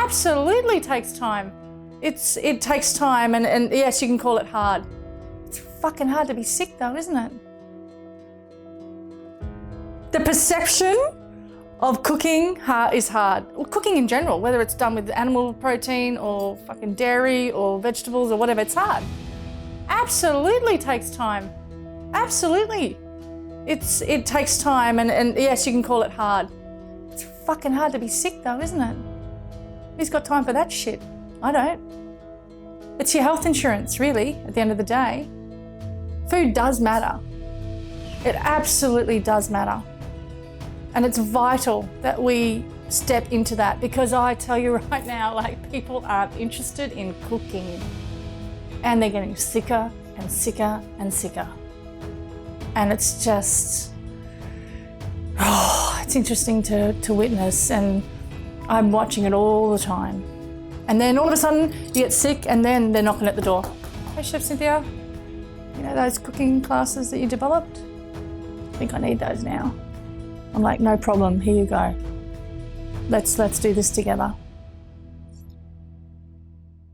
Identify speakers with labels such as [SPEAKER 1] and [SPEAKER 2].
[SPEAKER 1] absolutely takes time. It takes time, and yes, you can call it hard. It's fucking hard to be sick though, isn't it? The perception of cooking is hard. Well, cooking in general, whether it's done with animal protein or fucking dairy or vegetables or whatever, it's hard. Absolutely takes time. Absolutely. It takes time, and yes, you can call it hard. It's fucking hard to be sick though, isn't it? Who's got time for that shit? I don't. It's your health insurance, really, at the end of the day. Food does matter. It absolutely does matter. And it's vital that we step into that, because I tell you right now, like, people aren't interested in cooking and they're getting sicker and sicker and sicker. And it's just, it's interesting to witness, and I'm watching it all the time. And then all of a sudden you get sick and then they're knocking at the door. Hey, Chef Cynthia, you know those cooking classes that you developed? I think I need those now. I'm like, no problem, here you go. Let's do this together.